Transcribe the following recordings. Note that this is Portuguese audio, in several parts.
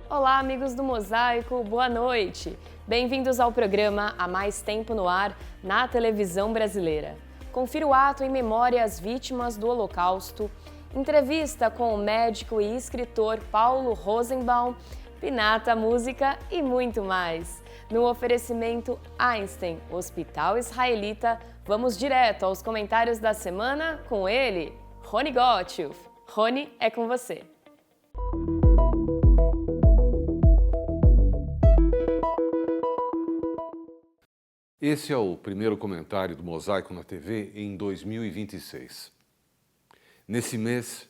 Olá, amigos do Mosaico, boa noite! Bem-vindos ao programa Há Mais Tempo no Ar, na televisão brasileira. Confira o ato em memória às vítimas do Holocausto, entrevista com o médico e escritor Paulo Rosenbaum, Pinata Música e muito mais. No oferecimento Einstein, Hospital Israelita, vamos direto aos comentários da semana com ele, Rony Gottschalk. Rony, é com você. Esse é o primeiro comentário do Mosaico na TV em 2026. Nesse mês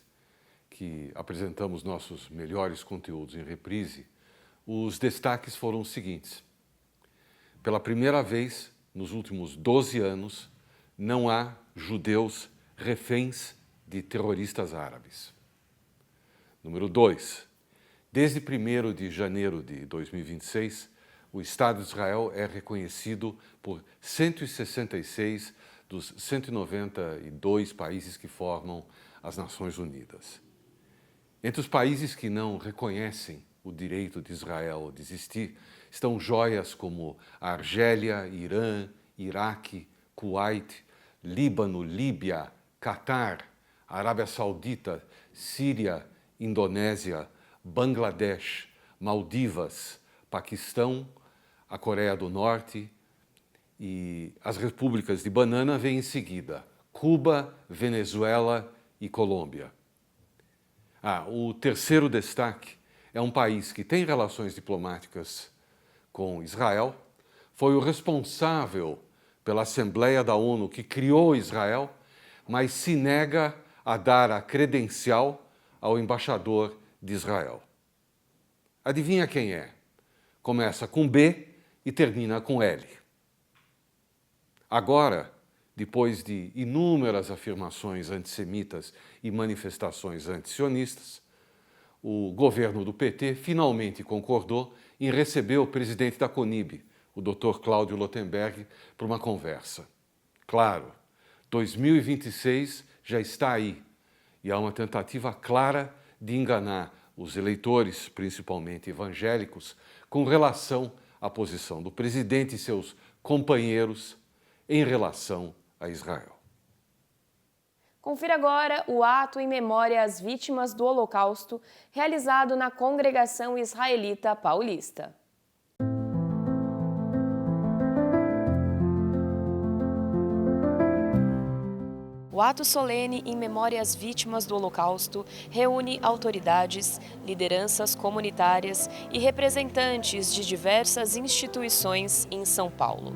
que apresentamos nossos melhores conteúdos em reprise, os destaques foram os seguintes. Pela primeira vez, nos últimos 12 anos, não há judeus reféns de terroristas árabes. Número 2. Desde 1º de janeiro de 2026, o Estado de Israel é reconhecido por 166 dos 192 países que formam as Nações Unidas. Entre os países que não reconhecem o direito de Israel de existir estão joias como a Argélia, Irã, Iraque, Kuwait, Líbano, Líbia, Catar, Arábia Saudita, Síria, Indonésia, Bangladesh, Maldivas, Paquistão, a Coreia do Norte e as repúblicas de banana vêm em seguida, Cuba, Venezuela e Colômbia. O terceiro destaque é um país que tem relações diplomáticas com Israel, foi o responsável pela Assembleia da ONU que criou Israel, mas se nega a dar a credencial ao embaixador de Israel. Adivinha quem é? Começa com B e termina com L. Agora, depois de inúmeras afirmações antissemitas e manifestações antisionistas, o governo do PT finalmente concordou em receber o presidente da CONIB, o Dr. Cláudio Lotenberg, para uma conversa. Claro, 2026 já está aí e há uma tentativa clara de enganar os eleitores, principalmente evangélicos, com relação à posição do presidente e seus companheiros em relação a Israel. Confira agora o ato em memória às vítimas do Holocausto, realizado na Congregação Israelita Paulista. O ato solene em memória às vítimas do Holocausto reúne autoridades, lideranças comunitárias e representantes de diversas instituições em São Paulo.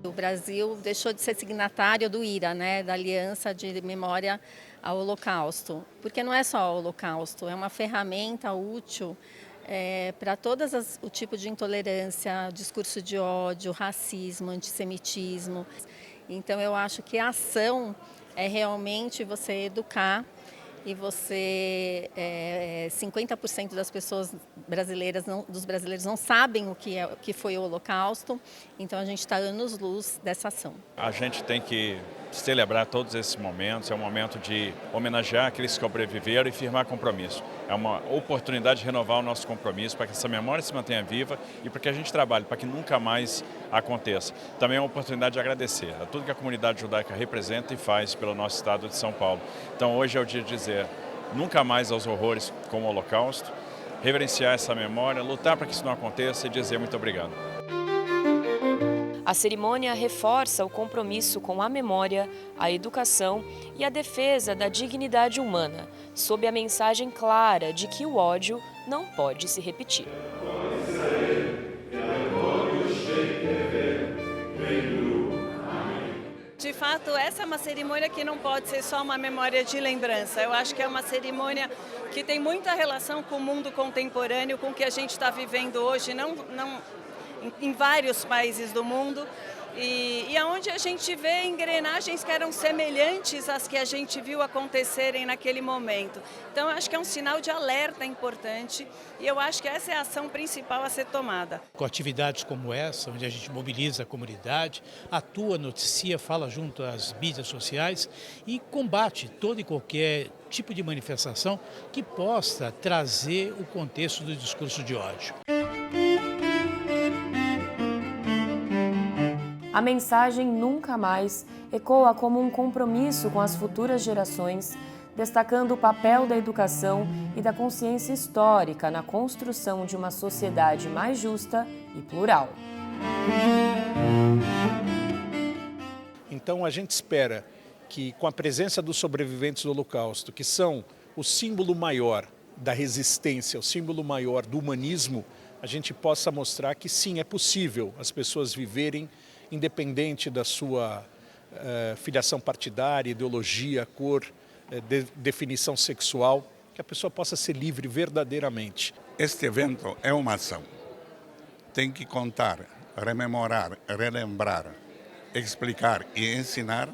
O Brasil deixou de ser signatário do IRA, da Aliança de Memória ao Holocausto, porque não é só o Holocausto, é uma ferramenta útil para todas o tipo de intolerância, discurso de ódio, racismo, antissemitismo. Então eu acho que a ação é realmente você educar e você 50% das pessoas brasileiras dos brasileiros não sabem o que foi o Holocausto, então a gente está anos-luz dessa ação. A gente tem que celebrar todos esses momentos, é um momento de homenagear aqueles que sobreviveram e firmar compromisso. É uma oportunidade de renovar o nosso compromisso para que essa memória se mantenha viva e para que a gente trabalhe para que nunca mais aconteça. Também é uma oportunidade de agradecer a tudo que a comunidade judaica representa e faz pelo nosso estado de São Paulo. Então hoje é o dia de dizer nunca mais aos horrores como o Holocausto, reverenciar essa memória, lutar para que isso não aconteça e dizer muito obrigado. A cerimônia reforça o compromisso com a memória, a educação e a defesa da dignidade humana, sob a mensagem clara de que o ódio não pode se repetir. De fato, essa é uma cerimônia que não pode ser só uma memória de lembrança. Eu acho que é uma cerimônia que tem muita relação com o mundo contemporâneo, com o que a gente está vivendo hoje, não em vários países do mundo, e aonde a gente vê engrenagens que eram semelhantes às que a gente viu acontecerem naquele momento. Então, eu acho que é um sinal de alerta importante e eu acho que essa é a ação principal a ser tomada. Com atividades como essa, onde a gente mobiliza a comunidade, atua, noticia, fala junto às mídias sociais e combate todo e qualquer tipo de manifestação que possa trazer o contexto do discurso de ódio. A mensagem Nunca Mais ecoa como um compromisso com as futuras gerações, destacando o papel da educação e da consciência histórica na construção de uma sociedade mais justa e plural. Então a gente espera que, com a presença dos sobreviventes do Holocausto, que são o símbolo maior da resistência, o símbolo maior do humanismo, a gente possa mostrar que sim, é possível as pessoas viverem independente da sua filiação partidária, ideologia, cor, definição sexual, que a pessoa possa ser livre verdadeiramente. Este evento é uma ação. Tem que contar, rememorar, relembrar, explicar e ensinar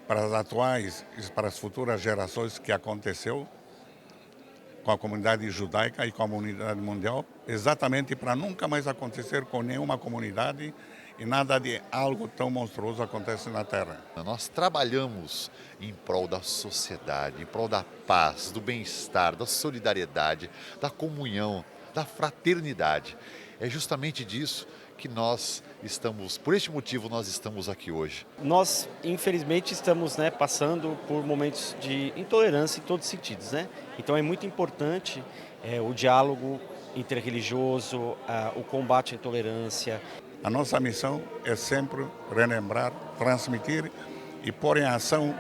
para as atuais e para as futuras gerações que aconteceu com a comunidade judaica e com a comunidade mundial, exatamente para nunca mais acontecer com nenhuma comunidade e nada de algo tão monstruoso acontece na Terra. Nós trabalhamos em prol da sociedade, em prol da paz, do bem-estar, da solidariedade, da comunhão, da fraternidade. É justamente disso que nós estamos, por este motivo nós estamos aqui hoje. Nós, infelizmente, estamos passando por momentos de intolerância em todos os sentidos. Então é muito importante o diálogo interreligioso, o combate à intolerância. A nossa missão é sempre relembrar, transmitir e pôr em ação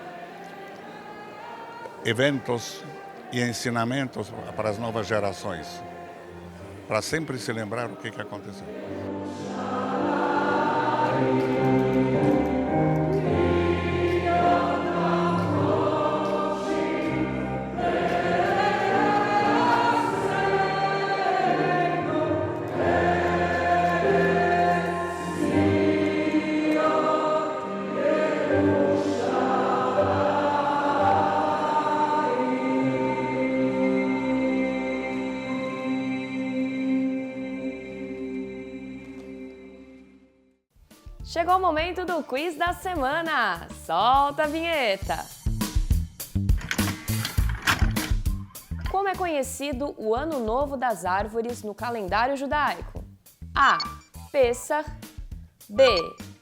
eventos e ensinamentos para as novas gerações, para sempre se lembrar o que aconteceu. Chegou o momento do quiz da semana. Solta a vinheta! Como é conhecido o Ano Novo das Árvores no calendário judaico? A. Pesach. B.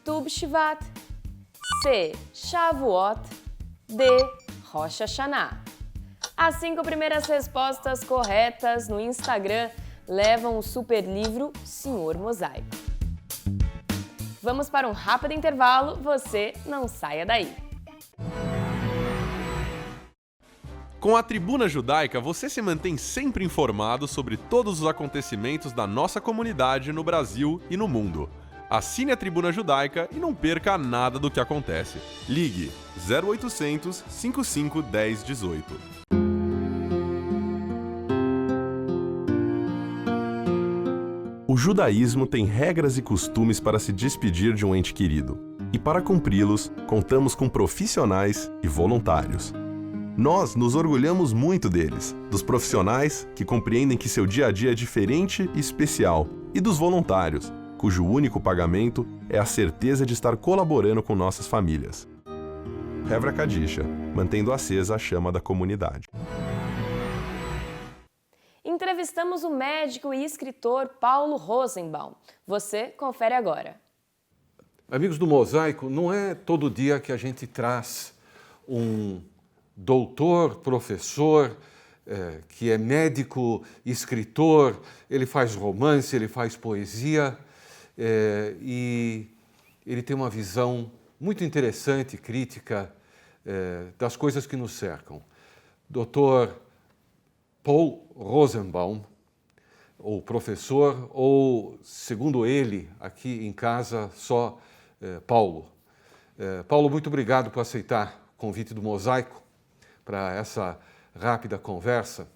Tu B'Shvat. C. Shavuot. D. Rosh Hashanah. As 5 primeiras respostas corretas no Instagram levam o super livro Senhor Mosaico. Vamos para um rápido intervalo, você não saia daí. Com a Tribuna Judaica, você se mantém sempre informado sobre todos os acontecimentos da nossa comunidade no Brasil e no mundo. Assine a Tribuna Judaica e não perca nada do que acontece. Ligue 0800 55 10 18. O judaísmo tem regras e costumes para se despedir de um ente querido. E para cumpri-los, contamos com profissionais e voluntários. Nós nos orgulhamos muito deles, dos profissionais que compreendem que seu dia a dia é diferente e especial, e dos voluntários, cujo único pagamento é a certeza de estar colaborando com nossas famílias. Hevra Kadisha, mantendo acesa a chama da comunidade. Entrevistamos o médico e escritor Paulo Rosenbaum. Você confere agora. Amigos do Mosaico, não é todo dia que a gente traz um doutor, professor, que é médico, escritor, ele faz romance, ele faz poesia, e ele tem uma visão muito interessante, crítica, das coisas que nos cercam. Doutor Paul Rosenbaum, ou professor, ou, segundo ele, aqui em casa, só Paulo. Paulo, muito obrigado por aceitar o convite do Mosaico para essa rápida conversa.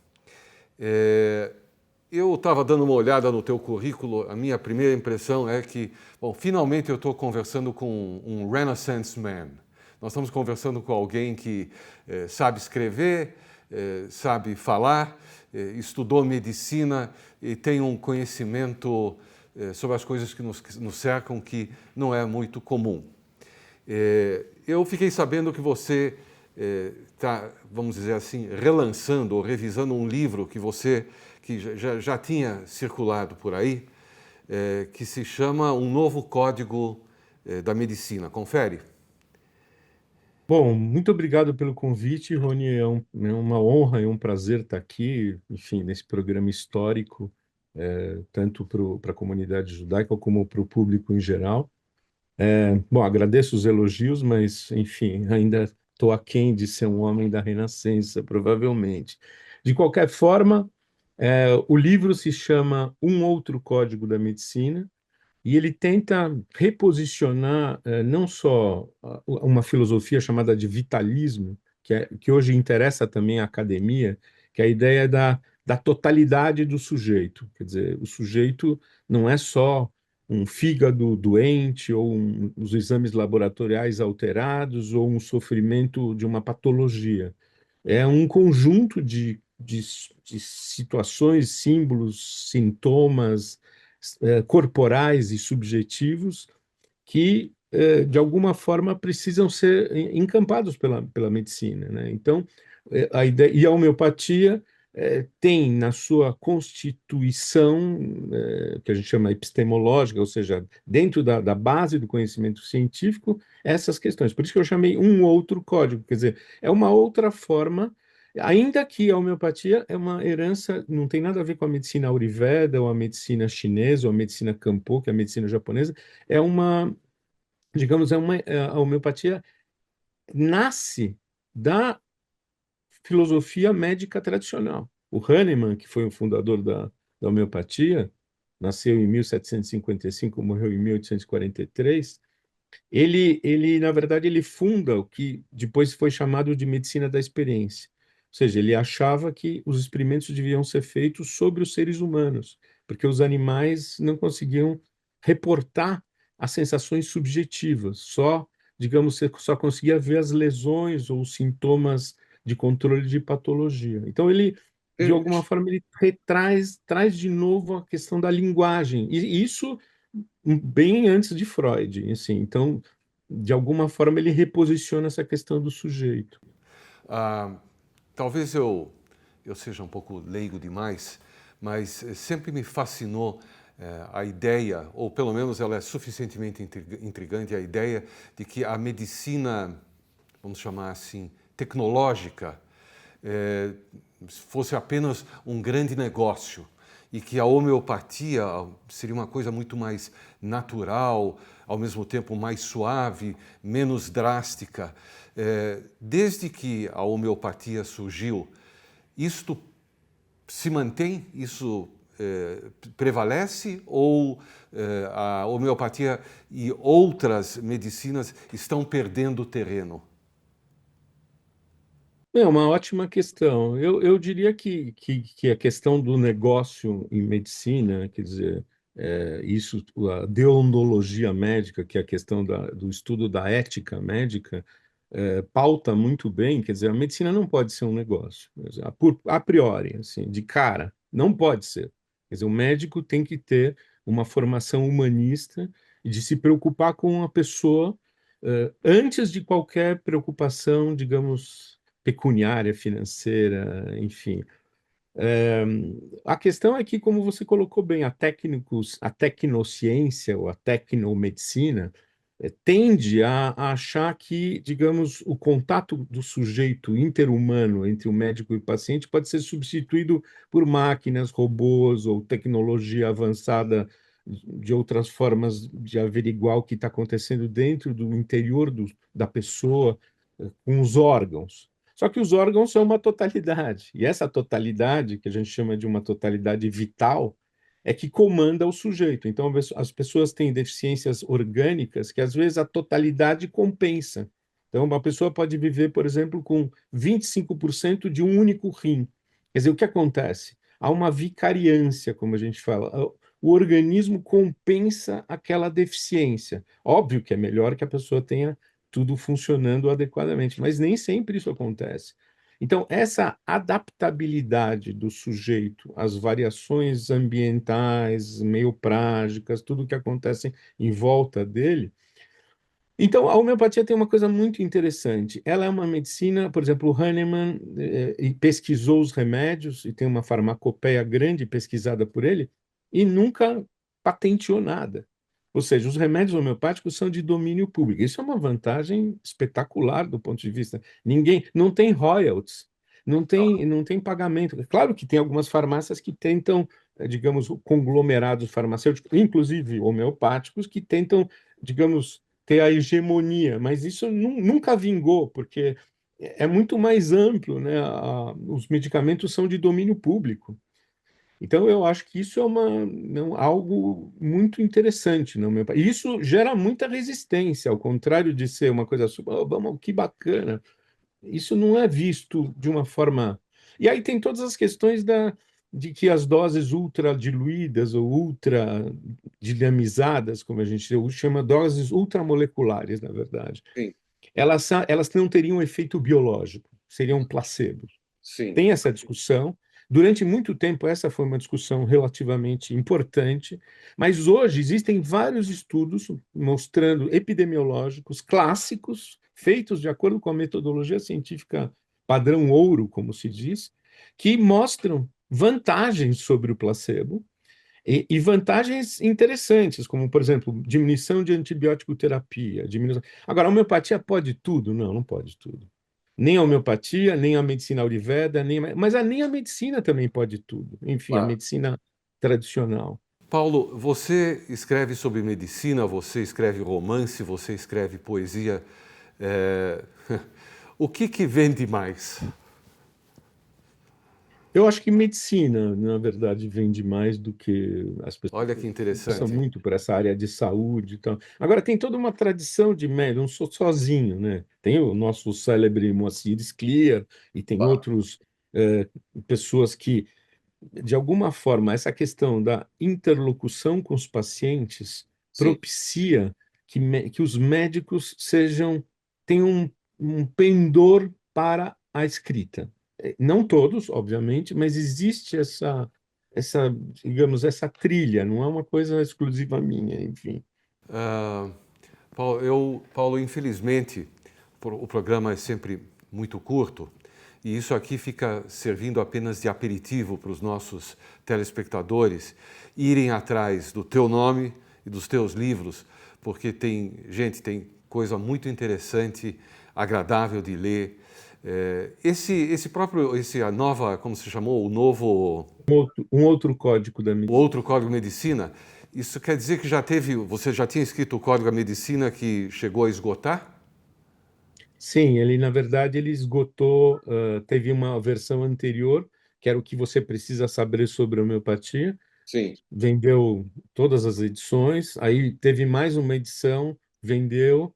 Eu estava dando uma olhada no teu currículo, a minha primeira impressão é que, bom, finalmente eu estou conversando com um Renaissance Man. Nós estamos conversando com alguém que sabe escrever, sabe falar, estudou medicina e tem um conhecimento sobre as coisas que nos cercam que não é muito comum. Eu fiquei sabendo que você está, vamos dizer assim, relançando ou revisando um livro que já tinha circulado por aí, que se chama Um Novo Código da Medicina. Confere? Bom, muito obrigado pelo convite, Rony. É uma honra e um prazer estar aqui, enfim, nesse programa histórico, tanto para a comunidade judaica como para o público em geral. Bom, agradeço os elogios, mas, enfim, ainda estou aquém de ser um homem da Renascença, provavelmente. De qualquer forma, o livro se chama Um Outro Código da Medicina, e ele tenta reposicionar não só uma filosofia chamada de vitalismo, que hoje interessa também à academia, que é a ideia da totalidade do sujeito. Quer dizer, o sujeito não é só um fígado doente, ou os exames laboratoriais alterados, ou um sofrimento de uma patologia. É um conjunto de situações, símbolos, sintomas corporais e subjetivos que, de alguma forma, precisam ser encampados pela medicina, né? Então, a ideia, e a homeopatia tem na sua constituição, que a gente chama epistemológica, ou seja, dentro da base do conhecimento científico, essas questões. Por isso que eu chamei um outro código, quer dizer, é uma outra forma. Ainda que a homeopatia é uma herança, não tem nada a ver com a medicina Ayurveda, ou a medicina chinesa, ou a medicina Kampo, que é a medicina japonesa, é uma, digamos, a homeopatia nasce da filosofia médica tradicional. O Hahnemann, que foi o fundador da homeopatia, nasceu em 1755, morreu em 1843. Na verdade, ele funda o que depois foi chamado de medicina da experiência. Ou seja, ele achava que os experimentos deviam ser feitos sobre os seres humanos, porque os animais não conseguiam reportar as sensações subjetivas, digamos, você só conseguia ver as lesões ou os sintomas de controle de patologia. Então, de alguma forma, ele traz de novo a questão da linguagem, e isso bem antes de Freud, assim. Então, de alguma forma, ele reposiciona essa questão do sujeito. Talvez eu seja um pouco leigo demais, mas sempre me fascinou a ideia, ou pelo menos ela é suficientemente intrigante, a ideia de que a medicina, vamos chamar assim, tecnológica, fosse apenas um grande negócio, e que a homeopatia seria uma coisa muito mais natural, ao mesmo tempo mais suave, menos drástica. Desde que a homeopatia surgiu, isto se mantém? Isso prevalece? Ou a homeopatia e outras medicinas estão perdendo terreno? É uma ótima questão. Eu diria que a questão do negócio em medicina, quer dizer, isso, a deontologia médica, que é a questão do estudo da ética médica, pauta muito bem. Quer dizer, a medicina não pode ser um negócio, a priori, assim, de cara, não pode ser. Quer dizer, o médico tem que ter uma formação humanista e de se preocupar com a pessoa antes de qualquer preocupação, digamos, pecuniária, financeira, enfim. A questão é que, como você colocou bem, a tecnociência ou a tecnomedicina tende a achar que, digamos, o contato do sujeito interhumano entre o médico e o paciente pode ser substituído por máquinas, robôs ou tecnologia avançada de outras formas de averiguar o que está acontecendo dentro do interior da pessoa, com os órgãos. Só que os órgãos são uma totalidade, e essa totalidade, que a gente chama de uma totalidade vital, é que comanda o sujeito. Então, as pessoas têm deficiências orgânicas que, às vezes, a totalidade compensa. Então, uma pessoa pode viver, por exemplo, com 25% de um único rim. Quer dizer, o que acontece? há uma vicariância, como a gente fala. O organismo compensa aquela deficiência. Óbvio que é melhor que a pessoa tenha tudo funcionando adequadamente, mas nem sempre isso acontece. Então, essa adaptabilidade do sujeito às variações ambientais, meio prágicas, tudo que acontece em volta dele. Então, a homeopatia tem uma coisa muito interessante. Ela é uma medicina, por exemplo, o Hahnemann pesquisou os remédios, e tem uma farmacopeia grande pesquisada por ele, e nunca patenteou nada. Ou seja, os remédios homeopáticos são de domínio público. Isso é uma vantagem espetacular do ponto de vista. Ninguém, não tem royalties, não tem pagamento. Claro que tem algumas farmácias que tentam, digamos, conglomerados farmacêuticos, inclusive homeopáticos, que tentam, digamos, ter a hegemonia, mas isso nunca vingou, porque é muito mais amplo, né? Os medicamentos são de domínio público. Então, eu acho que isso é algo muito interessante, não, meu pai? E isso gera muita resistência, ao contrário de ser uma coisa super, "Oh, vamos, que bacana." Isso não é visto de uma forma. E aí tem todas as questões de que as doses ultra diluídas ou ultra dinamizadas, como a gente chama, doses ultramoleculares, na verdade, Sim, elas não teriam um efeito biológico, seriam placebos. sim. Tem essa discussão. Durante muito tempo, essa foi uma discussão relativamente importante, mas hoje existem vários estudos mostrando epidemiológicos clássicos, feitos de acordo com a metodologia científica padrão ouro, como se diz, que mostram vantagens sobre o placebo e vantagens interessantes, como, por exemplo, diminuição de antibiótico terapia. Agora, a homeopatia pode tudo? Não, não pode tudo. Nem a homeopatia, nem a medicina ayurveda, nem a medicina também pode tudo. Enfim, a Claro. medicina tradicional. Paulo, você escreve sobre medicina, você escreve romance, você escreve poesia. É, O que vende mais? Eu acho que medicina, na verdade, vende mais do que as pessoas Olha que são interessante. muito por essa área de saúde e tal. Agora, tem toda uma tradição de médium, não sou sozinho, né? Tem o nosso célebre Moacir Scliar e tem Claro. outros pessoas que, de alguma forma, essa questão da interlocução com os pacientes Sim. propicia que os médicos tenham um pendor para a escrita. Não todos, obviamente, mas existe digamos, essa trilha, não é uma coisa exclusiva minha, enfim. Ah, Paulo, infelizmente, o programa é sempre muito curto e isso aqui fica servindo apenas de aperitivo para os nossos telespectadores irem atrás do teu nome e dos teus livros, porque tem coisa muito interessante, agradável de ler. A nova, como se chamou, Um outro código da o medicina. outro Código Medicina, isso quer dizer que você já tinha escrito o Código da Medicina que chegou a esgotar? Sim, na verdade, ele esgotou, teve uma versão anterior, que era o que você precisa saber sobre homeopatia, Sim. vendeu todas as edições, aí teve mais uma edição, vendeu,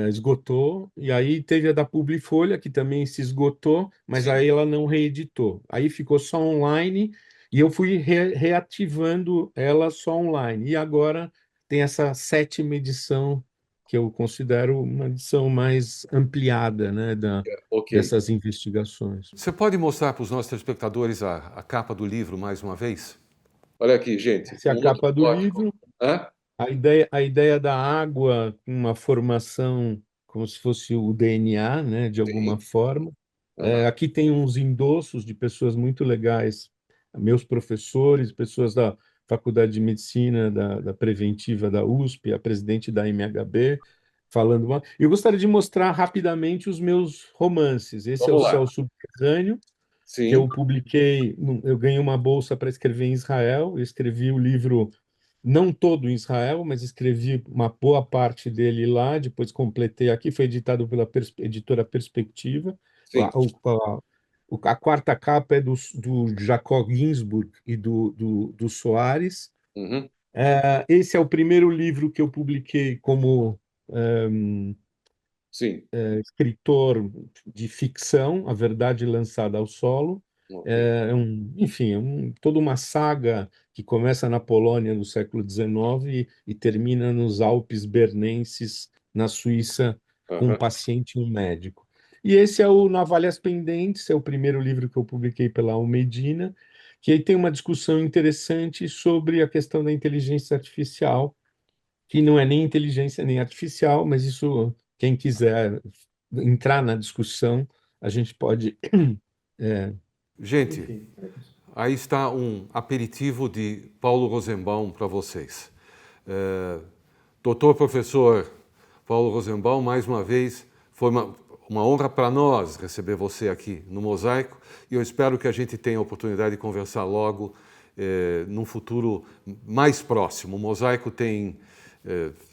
esgotou, e aí teve a da Publifolha, que também se esgotou, mas Sim. aí ela não reeditou. Aí ficou só online, e eu fui reativando ela só online. E agora tem essa 7ª edição, que eu considero uma edição mais ampliada, né, Ok. dessas investigações. Você pode mostrar para os nossos telespectadores a capa do livro mais uma vez? Olha aqui, gente. Essa é a capa do livro. Hã? A ideia da água com uma formação como se fosse o DNA, né, de alguma forma. Aqui tem uns endossos de pessoas muito legais, meus professores, pessoas da Faculdade de Medicina, da Preventiva da USP, a presidente da MHB, falando. Eu gostaria de mostrar rapidamente os meus romances. Esse é o Vamos lá. Céu Subterrâneo, que Sim. eu publiquei, eu ganhei uma bolsa para escrever em Israel, eu escrevi o livro não todo em Israel, mas escrevi uma boa parte dele lá, depois completei aqui, foi editado pela editora Perspectiva. Sim. A 4ª capa é do Jacob Ginsburg e do Soares. Uhum. Esse é o primeiro livro que eu publiquei como Sim. escritor de ficção, A Verdade Lançada ao Solo. Toda uma saga que começa na Polônia no século XIX e termina nos Alpes Bernenses, na Suíça, com um paciente e um médico. E esse é o Navalhas Pendentes, é o primeiro livro que eu publiquei pela Almedina, que aí tem uma discussão interessante sobre a questão da inteligência artificial, que não é nem inteligência nem artificial, mas isso, quem quiser entrar na discussão, a gente pode... Gente, aí está um aperitivo de Paulo Rosenbaum para vocês. Doutor professor Paulo Rosenbaum, mais uma vez, foi uma honra para nós receber você aqui no Mosaico e eu espero que a gente tenha a oportunidade de conversar logo num futuro mais próximo. O Mosaico tem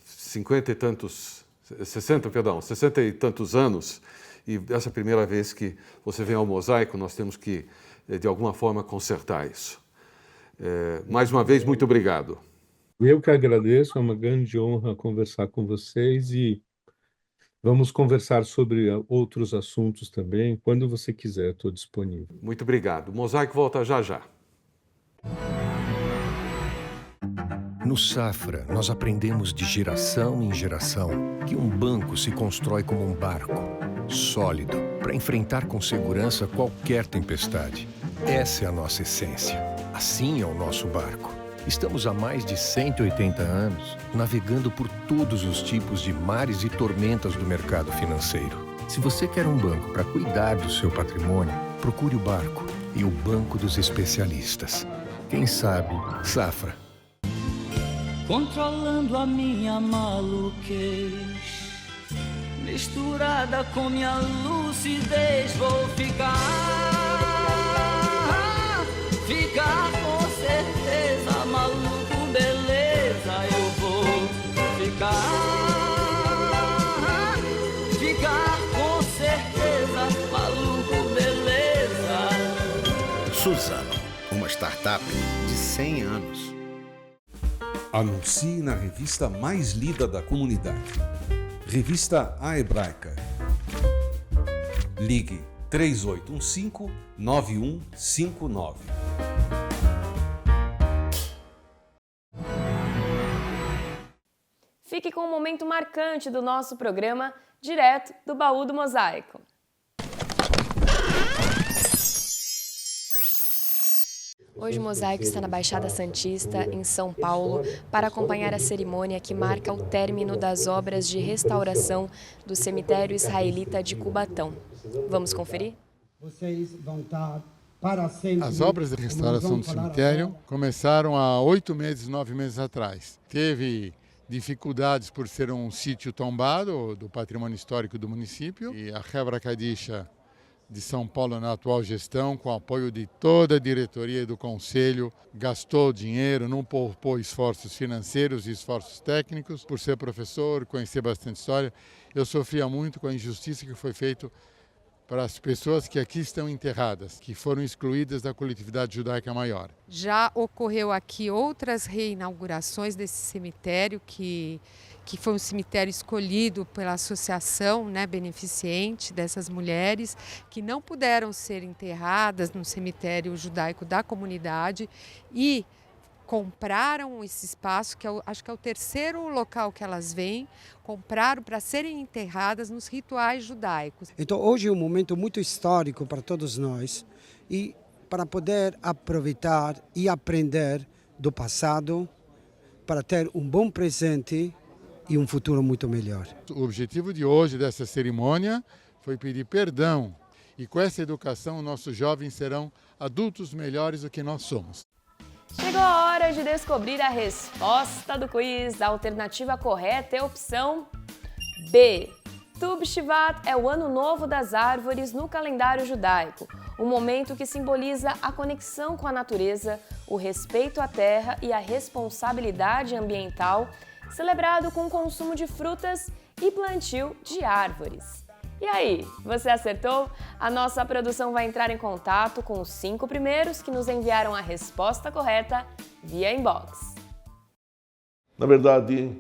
60 e tantos anos e essa é a primeira vez que você vem ao Mosaico, nós temos que, de alguma forma, consertar isso. Mais uma vez, muito obrigado. Eu que agradeço, é uma grande honra conversar com vocês e vamos conversar sobre outros assuntos também. Quando você quiser, estou disponível. Muito obrigado. O Mosaico volta já já. No Safra, nós aprendemos de geração em geração que um banco se constrói como um barco, sólido, para enfrentar com segurança qualquer tempestade. Essa é a nossa essência. Assim é o nosso barco. Estamos há mais de 180 anos navegando por todos os tipos de mares e tormentas do mercado financeiro. Se você quer um banco para cuidar do seu patrimônio, procure o Barco e o Banco dos Especialistas. Quem sabe, Safra. Controlando a minha maluquez, misturada com minha lucidez, vou ficar com certeza, maluco, beleza, eu vou ficar com certeza, maluco, beleza. Suzano, uma startup de 100 anos. Anuncie na revista mais lida da comunidade. Revista A Hebraica. Ligue 3815-9159. Fique com um momento marcante do nosso programa, direto do Baú do Mosaico. Hoje o Mosaico está na Baixada Santista, em São Paulo, para acompanhar a cerimônia que marca o término das obras de restauração do cemitério israelita de Cubatão. Vamos conferir? Vocês vão estar para sempre. As obras de restauração do cemitério começaram há 8 meses, 9 meses atrás. Teve dificuldades por ser um sítio tombado do patrimônio histórico do município e a Hebra Kadisha de São Paulo, na atual gestão, com o apoio de toda a diretoria e do conselho, gastou dinheiro, não poupou esforços financeiros e esforços técnicos. Por ser professor, conhecer bastante história, eu sofria muito com a injustiça que foi feita para as pessoas que aqui estão enterradas, que foram excluídas da coletividade judaica maior. Já ocorreu aqui outras reinaugurações desse cemitério, que foi um cemitério escolhido pela associação, né, beneficente dessas mulheres, que não puderam ser enterradas no cemitério judaico da comunidade e compraram esse espaço, que acho que é o terceiro local que elas vêm, compraram para serem enterradas nos rituais judaicos. Então hoje é um momento muito histórico para todos nós e para poder aproveitar e aprender do passado para ter um bom presente e um futuro muito melhor. O objetivo de hoje dessa cerimônia foi pedir perdão e com essa educação nossos jovens serão adultos melhores do que nós somos. Chegou a hora de descobrir a resposta do quiz. A alternativa correta é a opção B. Tu B'Shvat é o ano novo das árvores no calendário judaico, um momento que simboliza a conexão com a natureza, o respeito à terra e a responsabilidade ambiental, celebrado com o consumo de frutas e plantio de árvores. E aí, você acertou? A nossa produção vai entrar em contato com os 5 primeiros que nos enviaram a resposta correta via inbox. Na verdade,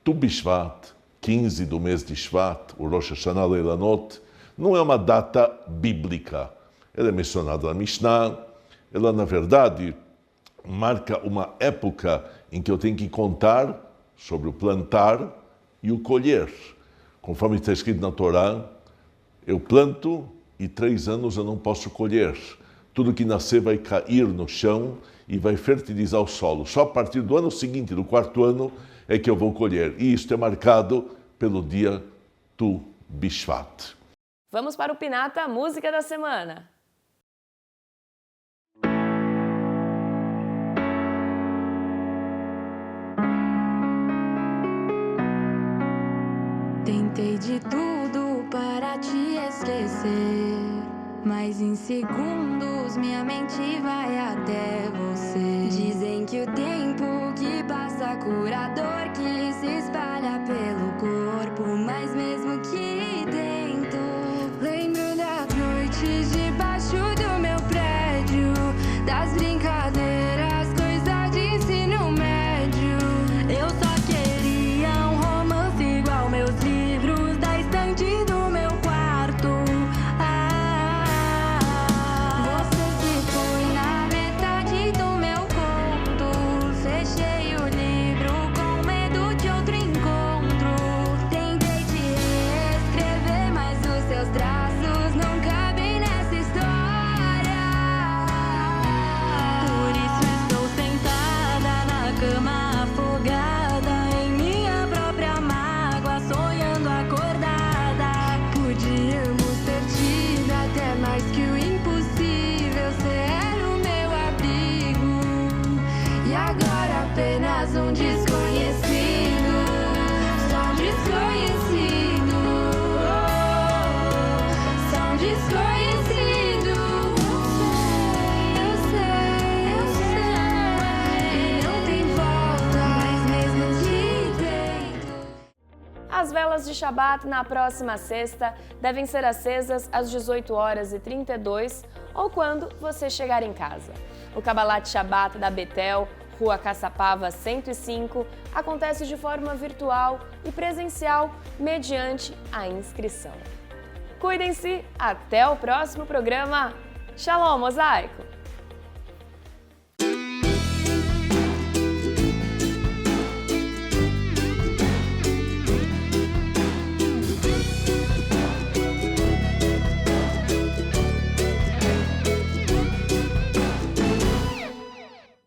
Tu B'Shvat, 15 do mês de Shvat, o Rosh Hashanah Leilanot, não é uma data bíblica. ela é mencionada na Mishnah, ela na verdade marca uma época em que eu tenho que contar sobre o plantar e o colher. Conforme está escrito na Torá, eu planto e 3 anos eu não posso colher. Tudo que nascer vai cair no chão e vai fertilizar o solo. Só a partir do ano seguinte, do 4º ano, é que eu vou colher. E isto é marcado pelo dia Tu Bishvat. Vamos para o Pinata Música da Semana. Tentei de tudo para te esquecer, mas em segundos minha mente vai até você. Dizem que o tempo que passa cura a dor que se espalha pelo corpo, mas mesmo que tento, lembro das noites debaixo do meu prédio, das brincadeiras, coisa de ensino médio. Eu só queria um romance igual meus livros da estante do meu quarto. Você se foi na metade do meu conto. Fechei o livro com medo de outro encontro. Tentei te reescrever, mas os seus traços não cabem nessa história. Por isso estou sentada na cama, afogada em minha própria mágoa, sonhando acordada. Podíamos ter tido até mais que o impossível. Você era o meu abrigo e agora apenas um desconhecido. Só um desconhecido. Só um desconhecido. Eu sei. E não tem volta, mas mesmo que tento. As velas de Shabat na próxima sexta devem ser acesas às 18h32 ou quando você chegar em casa. O Kabbalat Shabat da Betel, Rua Caçapava 105, acontece de forma virtual e presencial mediante a inscrição. Cuidem-se, até o próximo programa. Shalom, Mosaico!